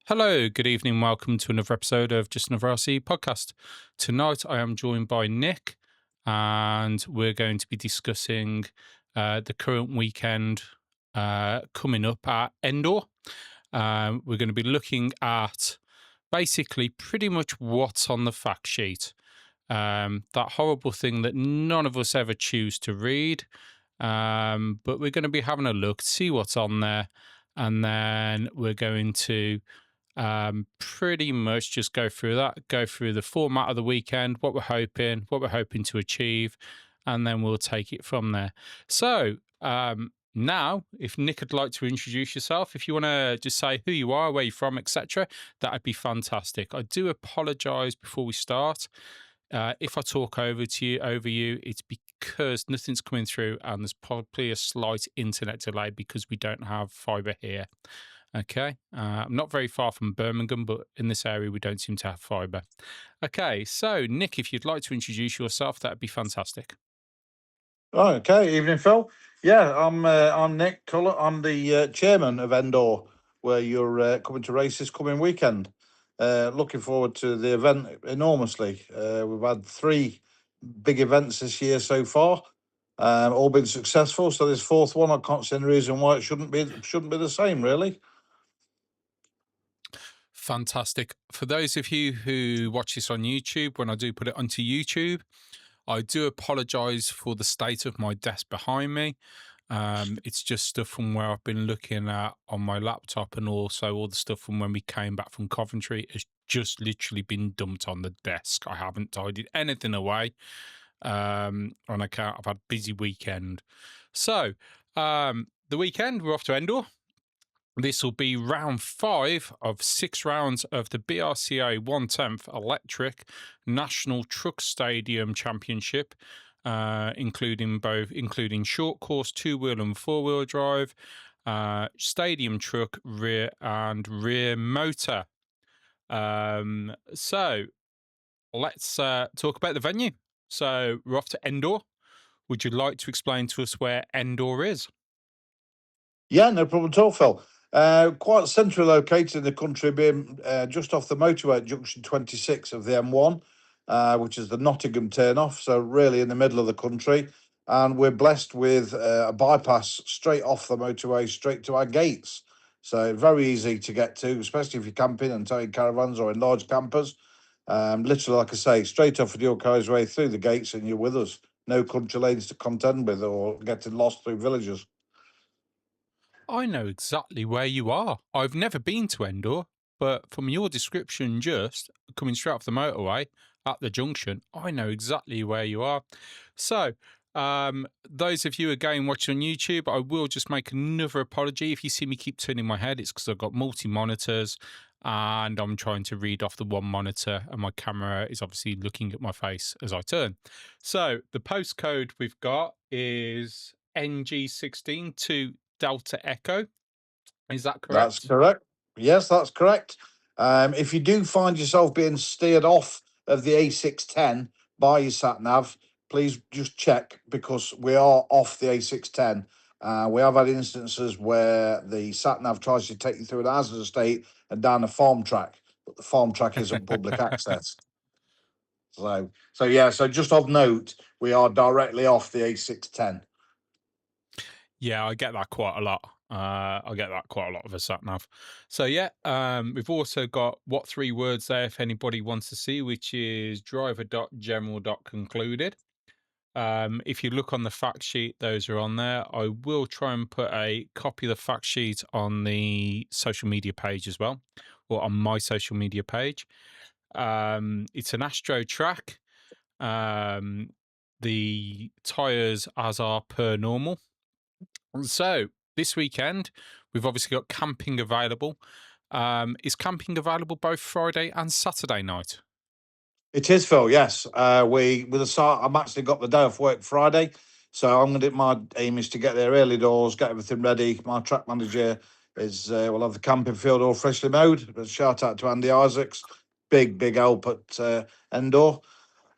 Hello, good evening. Welcome to another episode of Just Another RC podcast. Tonight I am joined by Nick, and we're going to be discussing the current weekend coming up at Endor. We're going to be looking at basically pretty much what's on the fact sheet. That horrible thing that none of us ever choose to read. But we're going to be having a look, see what's on there, and then we're going to pretty much just go through the format of the weekend, what we're hoping to achieve, and then we'll take it from there. So now, if Nick would like to introduce yourself, if you want to just say who you are, where you're from, etc., that'd be fantastic. I do apologise before we start. If I talk over you, it's because nothing's coming through and there's probably a slight internet delay because we don't have fibre here. Okay, I'm not very far from Birmingham, but in this area we don't seem to have fibre. Okay, so Nick, if you'd like to introduce yourself, that'd be fantastic. Oh, okay. Evening, Phil. Yeah, I'm Nick Tullett. I'm the chairman of Endor, where you're coming to race this coming weekend. Looking forward to the event enormously. We've had 3 big events this year so far, all been successful. So this 4th one, I can't see any reason why it shouldn't be the same, really. Fantastic. For those of you who watch this on YouTube, when I do put it onto YouTube, I do apologise for the state of my desk behind me. It's just stuff from where I've been looking at on my laptop, and also all the stuff from when we came back from Coventry has just literally been dumped on the desk. I haven't tidied anything away on account. I've had a busy weekend. So the weekend, we're off to Endor. This will be round 5 of 6 rounds of the BRCA 1/10 Electric National Truck Stadium Championship, including short course 2-wheel and 4-wheel drive, stadium truck, rear motor. So let's talk about the venue. So we're off to Endor. Would you like to explain to us where Endor is? Yeah, no problem at all, Phil. Quite centrally located in the country, being just off the motorway at junction 26 of the M1, which is the Nottingham turnoff, so really in the middle of the country. And we're blessed with a bypass straight off the motorway, straight to our gates. So very easy to get to, especially if you're camping and towing caravans or in large campers. Literally, like I say, straight off the Dual Carriageway through the gates and you're with us. No country lanes to contend with or getting lost through villages. I know exactly where you are. I've never been to Endor, but from your description, just coming straight off the motorway at the junction, I know exactly where you are. So, those of you again watching on YouTube, I will just make another apology. If you see me keep turning my head, it's because I've got multi-monitors and I'm trying to read off the one monitor and my camera is obviously looking at my face as I turn. So, the postcode we've got is NG16 to Delta Echo. Is that correct? That's correct. Yes, that's correct. If you do find yourself being steered off of the A610 by your sat nav, please just check, because we are off the A610. We have had instances where the sat nav tries to take you through an hazard estate and down a farm track, but the farm track isn't public access. So just of note, we are directly off the A610. Yeah, I get that quite a lot. I get that quite a lot of a sat nav. So yeah, we've also got what 3 words there if anybody wants to see, which is driver.general.concluded. If you look on the fact sheet, those are on there. I will try and put a copy of the fact sheet on the social media page as well, or on my social media page. It's an Astro track. The tyres as are per normal. So this weekend, we've obviously got camping available. Is camping available both Friday and Saturday night? It is, Phil. Yes, I've actually got the day off work Friday, so my aim is to get there early doors, get everything ready. My track manager will have the camping field all freshly mowed. But shout out to Andy Isaacs, big help at Endor,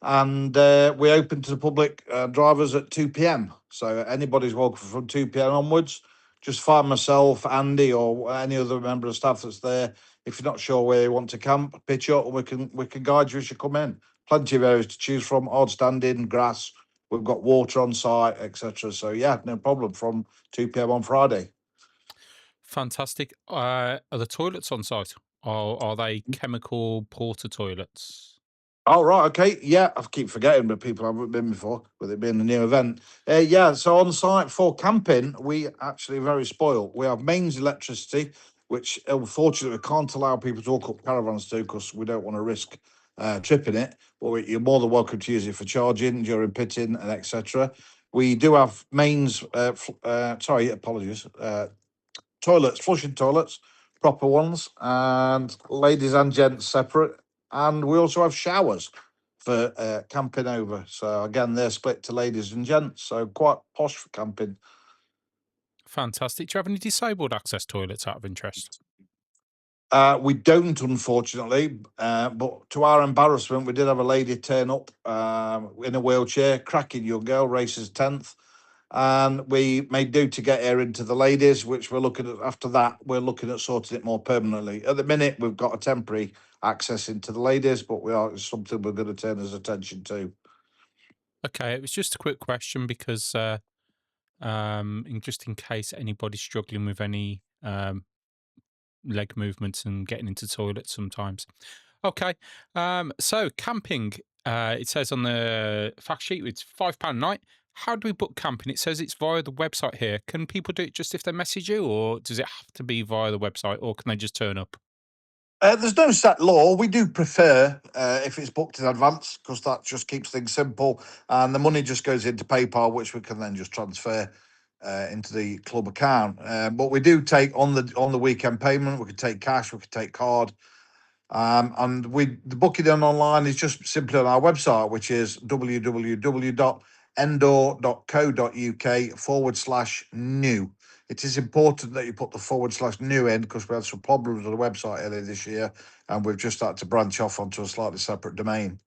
and we open to the public drivers at 2 p.m. So anybody's welcome from 2 p.m. onwards. just find myself, Andy, or any other member of staff that's there. If you're not sure where you want to camp, pitch up, and we can guide you as you come in. Plenty of areas to choose from, hard standing, grass. We've got water on site, etc. So yeah, no problem from 2 p.m. on Friday. Fantastic. Are the toilets on site? Or are they chemical porta toilets? Oh, right. Okay. Yeah. I keep forgetting, but people haven't been before, with it being a new event. Yeah. So on site for camping, we actually are very spoiled. We have mains electricity, which unfortunately we can't allow people to hook up caravans to because we don't want to risk tripping it. But you're more than welcome to use it for charging during pitting and etc. We do have mains. Sorry, apologies. Toilets, flushing toilets, proper ones, and ladies and gents separate. And we also have showers for camping over. So again, they're split to ladies and gents. So quite posh for camping. Fantastic. Do you have any disabled access toilets out of interest? We don't, unfortunately, but to our embarrassment, we did have a lady turn up in a wheelchair, cracking young girl, races 10th. And we made do to get her into the ladies, which we're looking at. After that, we're looking at sorting it more permanently. At the minute, we've got a temporary access into the ladies, but it's something we're going to turn his attention to. Okay, it was just a quick question because just in case anybody's struggling with any leg movements and getting into toilets sometimes. Okay, so camping. It says on the fact sheet it's £5 a night. How do we book camping? It says it's via the website here. Can people do it just if they message you, or does it have to be via the website, or can they just turn up? There's no set law. We do prefer if it's booked in advance because that just keeps things simple, and the money just goes into PayPal, which we can then just transfer into the club account. But we do take on the weekend payment. We could take cash. We could take card. And the booking done online is just simply on our website, which is www.endor.co.uk/new. It is important that you put the /new in because we had some problems with the website earlier this year, and we've just started to branch off onto a slightly separate domain.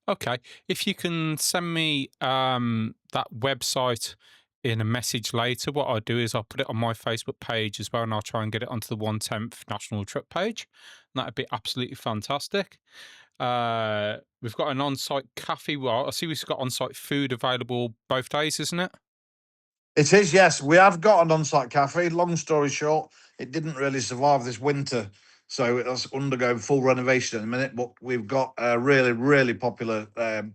Okay, if you can send me that website in a message later, what I'll do is I'll put it on my Facebook page as well, and I'll try and get it onto the 1/10th National Trip page. And that'd be absolutely fantastic. We've got an on-site cafe. Well, I see we've got on-site food available both days, isn't it? It is, yes. We have got an on-site cafe. Long story short, it didn't really survive this winter, so it's undergoing full renovation in a minute. But we've got a really, really popular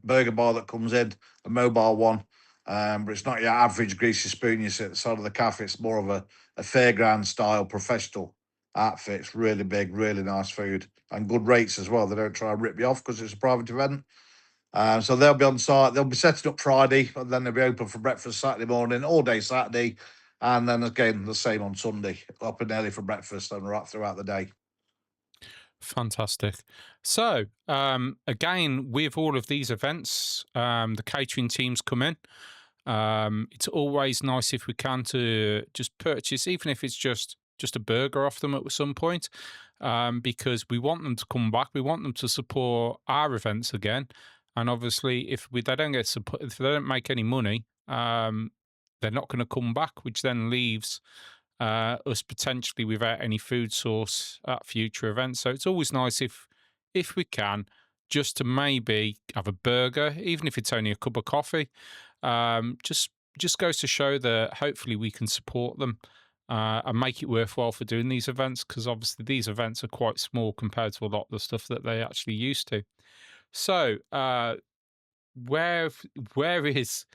burger bar that comes in, a mobile one. But it's not your average greasy spoon you sit at the side of the cafe. It's more of a fairground style professional outfit. It's really big, really nice food, and good rates as well. They don't try and rip you off because it's a private event. So they'll be on site. They'll be setting up Friday, and then they'll be open for breakfast Saturday morning, all day Saturday, and then again the same on Sunday, up and early for breakfast and right throughout the day. Fantastic. So, again, with all of these events, the catering teams come in. It's always nice if we can to just purchase, even if it's just a burger off them at some point, because we want them to come back. We want them to support our events again. And obviously, if they don't get support, if they don't make any money, they're not going to come back, which then leaves us potentially without any food source at future events. So it's always nice if we can, just to maybe have a burger, even if it's only a cup of coffee. Just goes to show that hopefully we can support them and make it worthwhile for doing these events, because obviously these events are quite small compared to a lot of the stuff that they actually used to. So where is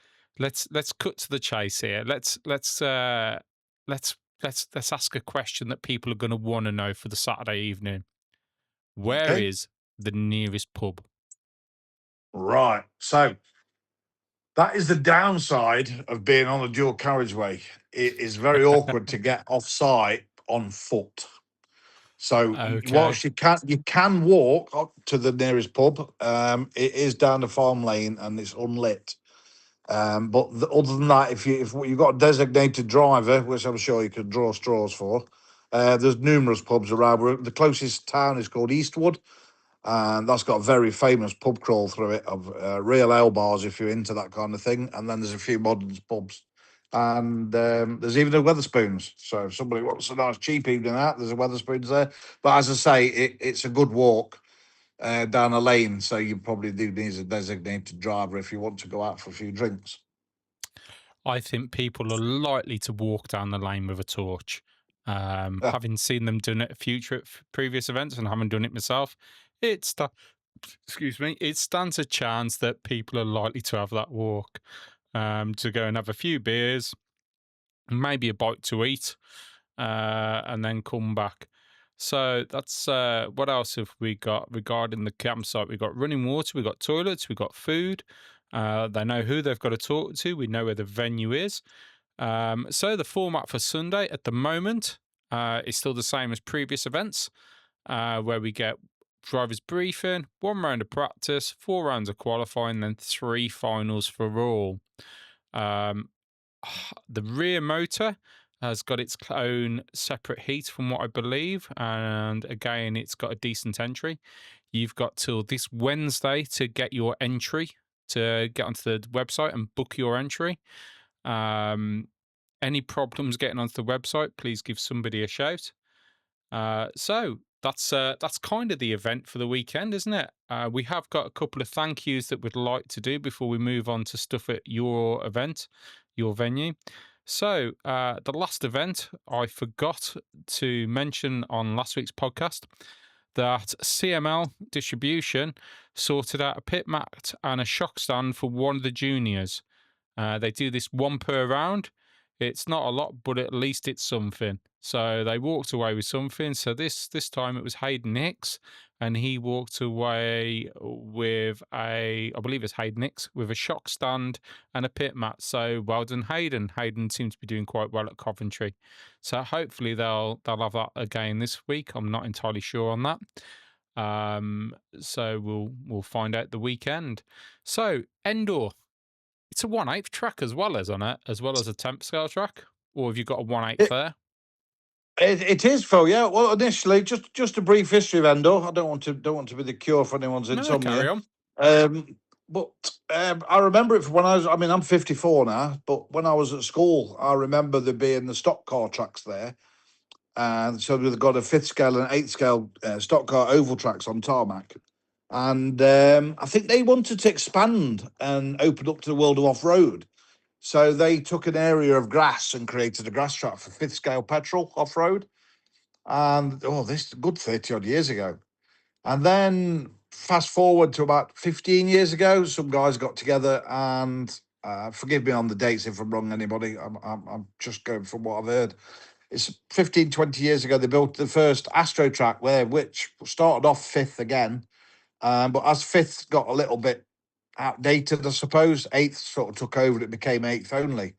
let's cut to the chase here. Let's ask a question that people are going to want to know for the Saturday evening. Where Okay. is the nearest pub? Right. So that is the downside of being on a dual carriageway. It is very awkward to get off site on foot. So Okay. whilst you can walk up to the nearest pub, it is down the farm lane and it's unlit. But other than that, if you've got a designated driver, which I'm sure you could draw straws for, there's numerous pubs around. The closest town is called Eastwood, and that's got a very famous pub crawl through it of real ale bars if you're into that kind of thing. And then there's a few modern pubs And there's even the Weatherspoons. So if somebody wants a nice cheap evening out, there's a Weatherspoons there. But as I say, it's a good walk down a lane. So you probably do need a designated driver if you want to go out for a few drinks. I think people are likely to walk down the lane with a torch. Yeah. Having seen them doing it at previous events and having done it myself, it's excuse me, it stands a chance that people are likely to have that walk to go and have a few beers, maybe a bite to eat, and then come back. So that's what else have we got regarding the campsite? We've got running water, we've got toilets, we've got food. They know who they've got to talk to. We know where the venue is. So the format for Sunday at the moment is still the same as previous events, where we get drivers briefing, 1 round of practice, 4 rounds of qualifying, then 3 finals for all. Um, the rear motor has got its own separate heat from what I believe, and again, it's got a decent entry. You've got till this Wednesday to get your entry, to get onto the website and book your entry. Any problems getting onto the website, please give somebody a shout. So that's kind of the event for the weekend, isn't it? We have got a couple of thank yous that we'd like to do before we move on to stuff at your event, your venue. So the last event, I forgot to mention on last week's podcast that CML Distribution sorted out a pit mat and a shock stand for one of the juniors. They do this one per round. It's not a lot, but at least it's something. So they walked away with something. So this time it was Hayden Hicks, and he walked away with I believe it's Hayden Hicks, with a shock stand and a pit mat. So well done, Hayden. Hayden seems to be doing quite well at Coventry. So hopefully they'll have that again this week. I'm not entirely sure on that. So we'll find out the weekend. So Endor. It's a 1/8 track as well as a temp scale track, or have you got a 1/8 It, there? it is, Phil. Yeah. Well, initially, just a brief history of Endor. I don't want to be the cure for anyone's No, carry insomnia. on. But I remember it from when I was. I mean, I'm 54 now, but when I was at school, I remember there being the stock car tracks there, and so they've got a 5th scale and 8th scale stock car oval tracks on tarmac. And I think they wanted to expand and open up to the world of off road. So they took an area of grass and created a grass track for 5th scale petrol off road. And this is a good 30 odd years ago. And then fast forward to about 15 years ago, some guys got together and forgive me on the dates if I'm wrong, anybody. I'm just going from what I've heard. It's 15, 20 years ago, they built the first Astro track there, which started off 5th again. But as 5th got a little bit outdated, I suppose, 8th sort of took over and it became 8th only.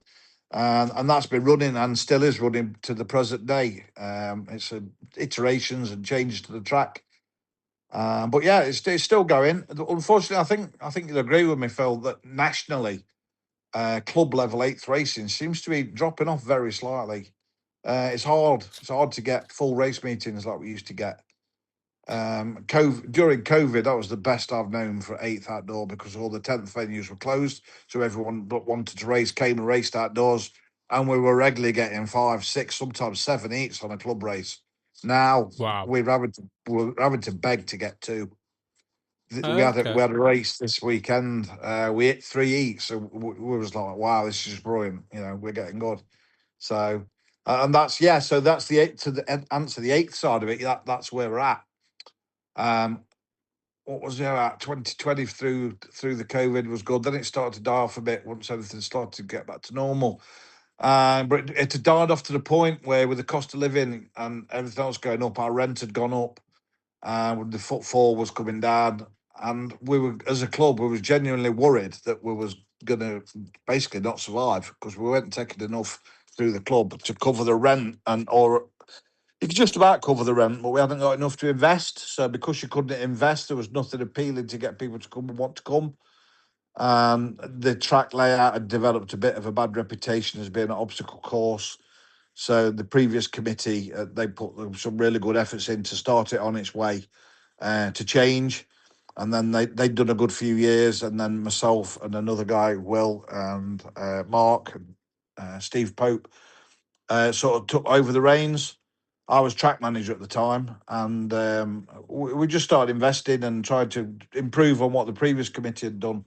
And that's been running and still is running to the present day. It's iterations and changes to the track. But yeah, it's still going. Unfortunately, I think you'll agree with me, Phil, that nationally, club level 8th racing seems to be dropping off very slightly. It's hard. It's hard to get full race meetings like we used to get. During COVID, that was the best I've known for 8th outdoor because all the 10th venues were closed. So everyone that wanted to race came and raced outdoors. And we were regularly getting 5, 6, sometimes 7 each on a club race. Now Wow. we're having to beg to get 2. We had Okay. a race this weekend. We hit 3 each, so we was like, wow, this is just brilliant. We're getting good. So, and that's So that's the eight to the answer the 8th side of it. That's where we're at. What was there at 2020 through the COVID was good. Then it started to die off a bit once everything started to get back to normal. But it had died off to the point where, with the cost of living and everything else going up, our rent had gone up. The footfall was coming down, and we were, as a club, we was genuinely worried that we was going to basically not survive because we weren't taking enough through the club to cover the rent or you could just about cover the rent, but we hadn't got enough to invest. So because you couldn't invest, there was nothing appealing to get people to come and want to come. The track layout had developed a bit of a bad reputation as being an obstacle course. So the previous committee, they put some really good efforts in to start it on its way to change. And then they'd done a good few years. And then myself and another guy, Will, and Mark, Steve Pope sort of took over the reins. I was track manager at the time, and we just started investing and tried to improve on what the previous committee had done.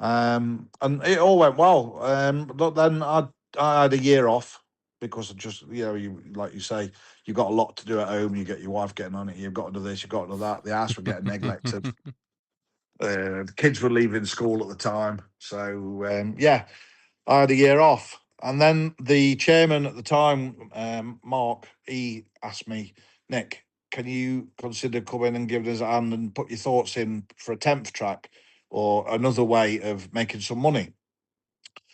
And it all went well. But then I had a year off because of just, you like you say, you've got a lot to do at home. You get your wife getting on it. You've got to do this. You've got to do that. The house were getting neglected. The kids were leaving school at the time. So I had a year off. And then the chairman at the time, Mark, he asked me, Nick, can you consider coming and giving us a hand and put your thoughts in for a 10th track or another way of making some money?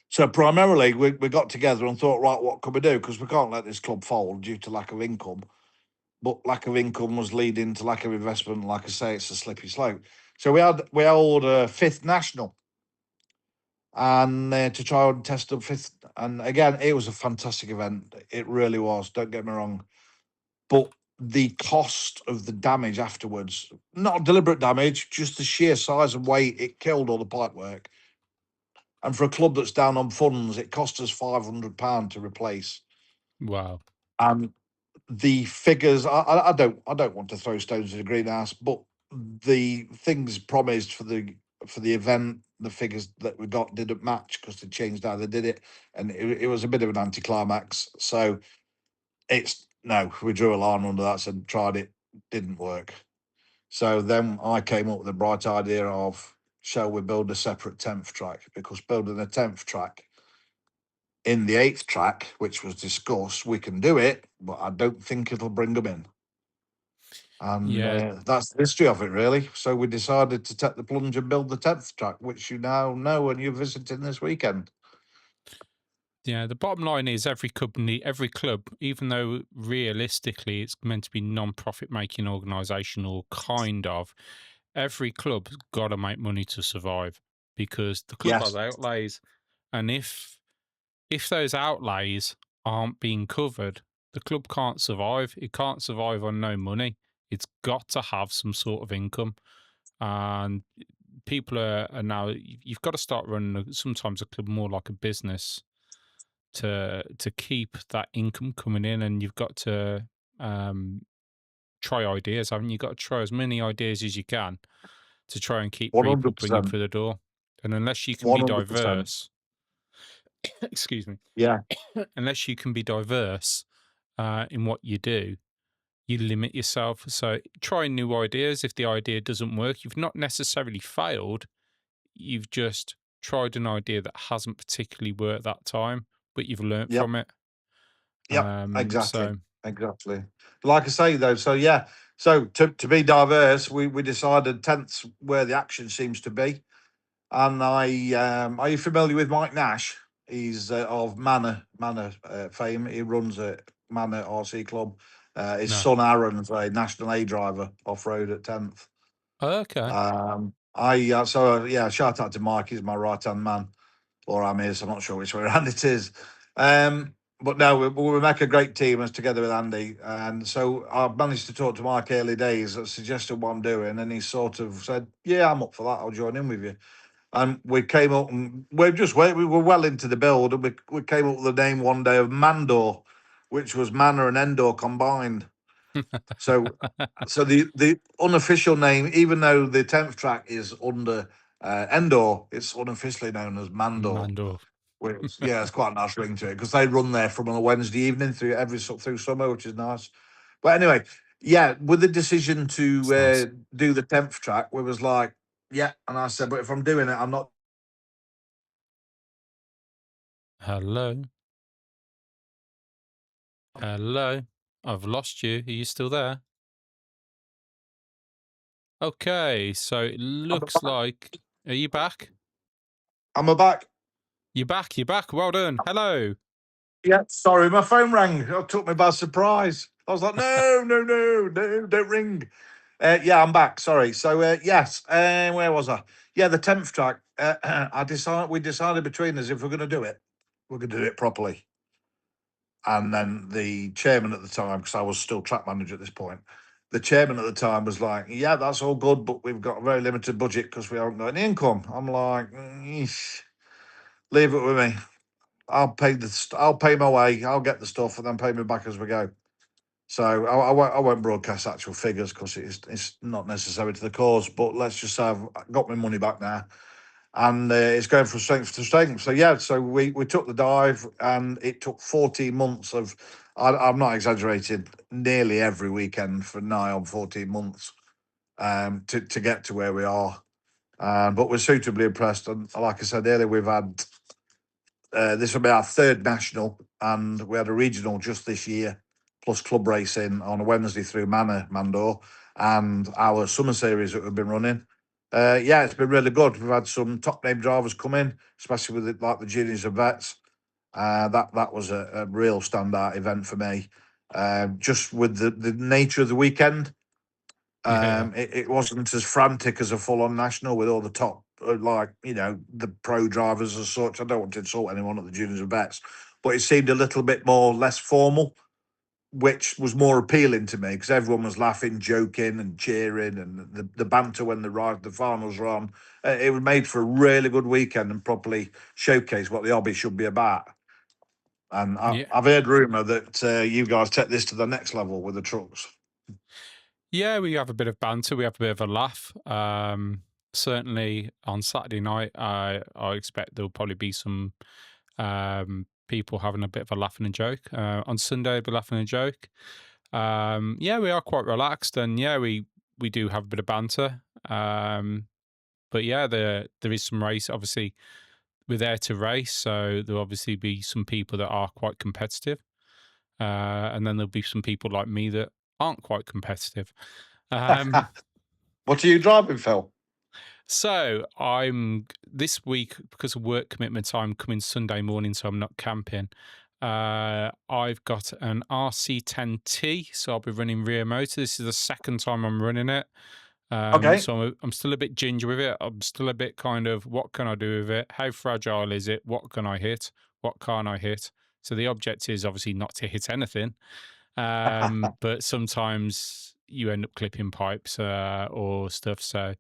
So primarily we got together and thought, right, what can we do? Because we can't let this club fold due to lack of income. But lack of income was leading to lack of investment. Like I say, it's a slippery slope. So we held a fifth national, and to try and test the fifth. And again, it was a fantastic event. It really was. Don't get me wrong, but the cost of the damage afterwards, not deliberate damage, just the sheer size and weight, it killed all the pipework. And for a club that's down on funds, it cost us £500 to replace. Wow. And the figures, I don't want to throw stones in the greenhouse, but the things promised for the event, the figures that we got didn't match because they changed how they did it, and it was a bit of an anticlimax. So we drew a line under that, said tried it, didn't work. So then I came up with the bright idea of, shall we build a separate 10th track? Because building a 10th track in the 8th track, which was discussed, we can do it, but I don't think it'll bring them in. And that's the history of it, really. So we decided to take the plunge and build the 10th track, which you now know when you're visiting this weekend. Yeah, the bottom line is every club, even though realistically it's meant to be non-profit making organisation or kind of, every club's got to make money to survive because the club has outlays, and if those outlays aren't being covered, the club can't survive. It can't survive on no money. It's got to have some sort of income, and people are now. You've got to start running sometimes a club more like a business to keep that income coming in, and you've got to try ideas, haven't you? You've got to try as many ideas as you can to try and keep people bringing 100%. through the door. And unless you can be 100%. diverse, excuse me, Yeah, unless you can be diverse in what you do, you limit yourself. So try new ideas. If the idea doesn't work, you've not necessarily failed. You've just tried an idea that hasn't particularly worked that time, but you've learnt from it. Exactly. Like I say, though, so to be diverse, we decided 10th's where the action seems to be. And are you familiar with Mike Nash? He's of Manor fame. He runs a Manor RC club. His son Aaron's a National A driver off road at 10th. Okay. Shout out to Mike. He's my right hand man, or I'm his. I'm not sure which way around it is. But no, we make a great team as together with Andy. And so I managed to talk to Mike early days, suggested what I'm doing, and he sort of said, "Yeah, I'm up for that. I'll join in with you." And we came up and we were well into the build, and we came up with the name one day of Mandor, which was Manor and Endor combined. So the unofficial name, even though the 10th track is under Endor, it's unofficially known as Mandor. Which, it's quite a nice ring to it because they run there from on a Wednesday evening through summer, which is nice. But anyway, with the decision to nice. do the 10th track, we was like, and I said, but if I'm doing it, I'm not. Hello, I've lost you. Are you still there? Okay, so it looks like. Are you back? I'm back. You're back. Well done. Hello. Yeah, sorry, my phone rang. It took me by surprise. I was like, no, don't ring. I'm back. Sorry. So, yes. Where was I? Yeah, the 10th track. We decided between us if we're going to do it, we're going to do it properly. And then the chairman at the time, because I was still track manager at this point, the chairman at the time was like, "Yeah, that's all good, but we've got a very limited budget because we haven't got any income." I'm like, "Leave it with me." I'll pay my way, I'll get the stuff, and then pay me back as we go. So I won't broadcast actual figures because it's not necessary to the cause. But let's just say I've got my money back now, and it's going from strength to strength. So yeah, so we took the dive, and it took 14 months of. I'm not exaggerating. Nearly every weekend for nigh on 14 months to get to where we are. But we're suitably impressed, and like I said earlier, we've had this will be our third national, and we had a regional just this year, plus club racing on a Wednesday through Mandor, and our summer series that we've been running. Yeah, it's been really good. We've had some top name drivers come in, especially with like the juniors and vets. That was a real standout event for me. Just with the nature of the weekend, Yeah. it wasn't as frantic as a full-on national with all the top, like the pro drivers as such. I don't want to insult anyone at the juniors and vets, but it seemed a little bit more less formal, which was more appealing to me because everyone was laughing, joking, and cheering, and the banter when the finals were on. It was made for a really good weekend and properly showcase what the hobby should be about. And Yeah. I've heard rumour that you guys take this to the next level with the trucks. Yeah, we have a bit of banter. We have a bit of a laugh. Certainly on Saturday night, I expect there'll probably be some people having a bit of a laugh and a joke. On Sunday, they'll be laughing and a joke. Yeah, we are quite relaxed, and yeah, we do have a bit of banter. But yeah, there is some race. Obviously, we're there to race, so there'll obviously be some people that are quite competitive, and then there'll be some people like me that aren't quite competitive. What are you driving, Phil? So I'm this week because of work commitments. I'm coming Sunday morning, so I'm not camping. I've got an RC10T, so I'll be running rear motor. This is the second time I'm running it. Okay. So I'm still a bit ginger with it. I'm still a bit kind of, what can I do with it? How fragile is it? What can I hit? What can't I hit? So the object is obviously not to hit anything. But sometimes you end up clipping pipes or stuff. So,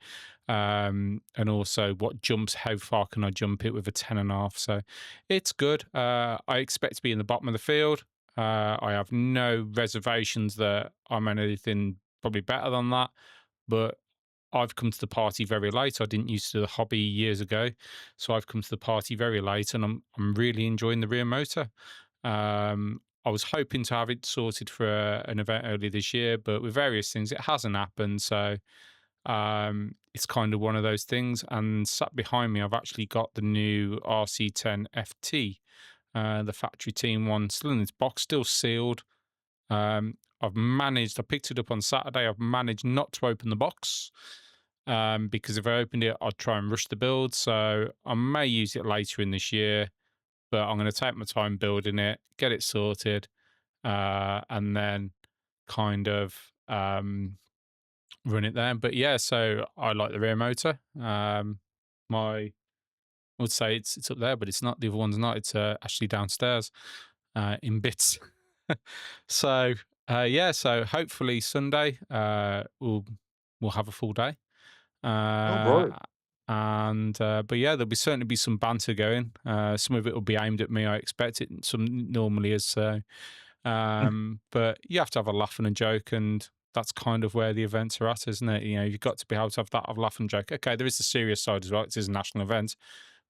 and also what jumps, how far can I jump it with a 10.5? So it's good. I expect to be in the bottom of the field. I have no reservations that I'm anything probably better than that, but I've come to the party very late. I didn't used to the hobby years ago, so I've come to the party very late, and I'm really enjoying the rear motor. I was hoping to have it sorted for an event early this year, but with various things, it hasn't happened. So it's kind of one of those things. And sat behind me, I've actually got the new RC10 FT, the factory team one, still in its box, still sealed. I picked it up on Saturday. I've managed not to open the box because if I opened it, I'd try and rush the build. So I may use it later in this year, but I'm going to take my time building it, get it sorted, and then kind of run it there. But yeah, so I like the rear motor. I would say it's up there, but it's not. The other one's not. It's actually downstairs in bits. So yeah, so hopefully Sunday we'll have a full day. Oh, Uh, brilliant. and but yeah, there'll certainly be some banter going. Some of it will be aimed at me. I expect it. Some normally is so. But you have to have a laugh and a joke, and that's kind of where the events are at, isn't it? You know, you've got to be able to have that laugh and joke. Okay, there is the serious side as well. It is a national event,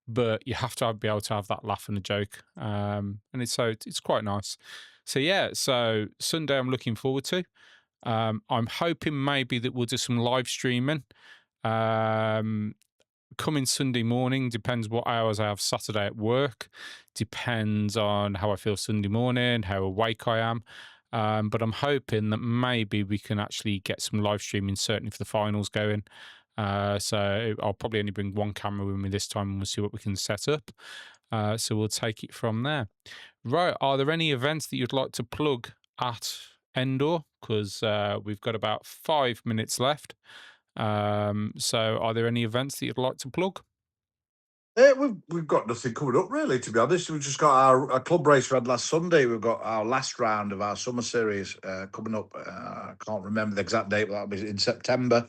but you have to be able to have that laugh and a joke. And it's quite nice. So yeah, so Sunday I'm looking forward to. I'm hoping maybe that we'll do some live streaming. Coming Sunday morning, depends what hours I have Saturday at work, depends on how I feel Sunday morning, how awake I am. But I'm hoping that maybe we can actually get some live streaming, certainly for the finals going. So I'll probably only bring one camera with me this time, and we'll see what we can set up. So we'll take it from there. Right, are there any events that you'd like to plug at Endor? Because we've got about 5 minutes left. So are there any events that you'd like to plug? We've got nothing coming up really, to be honest. We've just got our club race we had last Sunday. We've got our last round of our summer series coming up. I can't remember the exact date, but that'll be in September.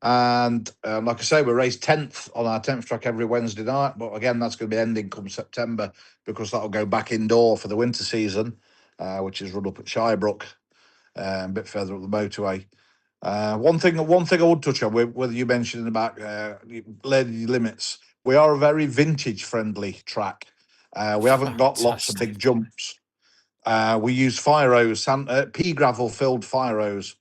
And like I say, we race 10th on our 10th track every Wednesday night. But again, that's going to be ending come September because that'll go back indoor for the winter season, which is run up at Shirebrook, a bit further up the motorway. One thing I would touch on, whether you mentioned about lady limits, we are a very vintage friendly track. We haven't got lots of big Fantastic. jumps. We use fire hose, pea gravel filled fire hose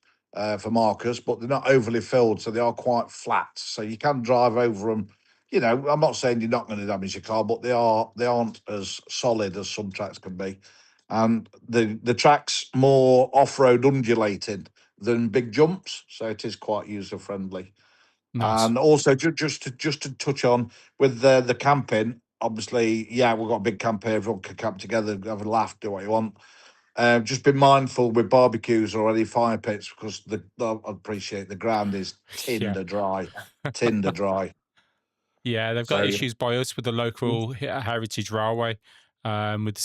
for markers, but they're not overly filled, so they are quite flat. So you can drive over them. You know, I'm not saying you're not going to damage your car, but they aren't as solid as some tracks can be. And the track's more off road undulated than big jumps, so it is quite user friendly. Nice. And also, just to touch on with the camping, obviously, yeah, we've got a big camp here. Everyone can camp together, have a laugh, do what you want. Just be mindful with barbecues or any fire pits because I appreciate the ground is Yeah. tinder dry. Yeah, they've got So issues by us with the local heritage railway, with the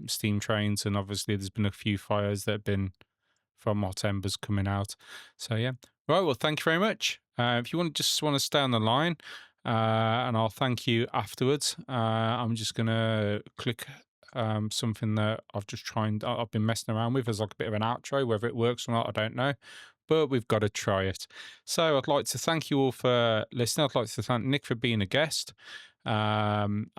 steam trains, and obviously there's been a few fires that have been from hot embers coming out. So yeah, right. Well, thank you very much. If you just want to stay on the line, and I'll thank you afterwards. I'm just gonna click something that I've been messing around with as like a bit of an outro. Whether it works or not, I don't know, but we've got to try it. So I'd like to thank you all for listening. I'd like to thank Nick for being a guest, and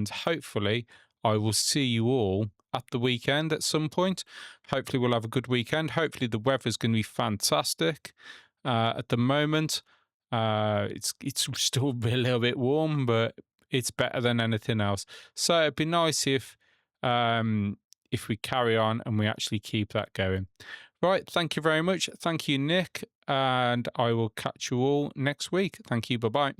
hopefully I will see you all at the weekend at some point. Hopefully we'll have a good weekend. Hopefully the weather's going to be fantastic. At the moment, it's still a little bit warm, but it's better than anything else. So it'd be nice if we carry on and we actually keep that going. Right, thank you very much. Thank you, Nick, and I will catch you all next week. Thank you. Bye-bye.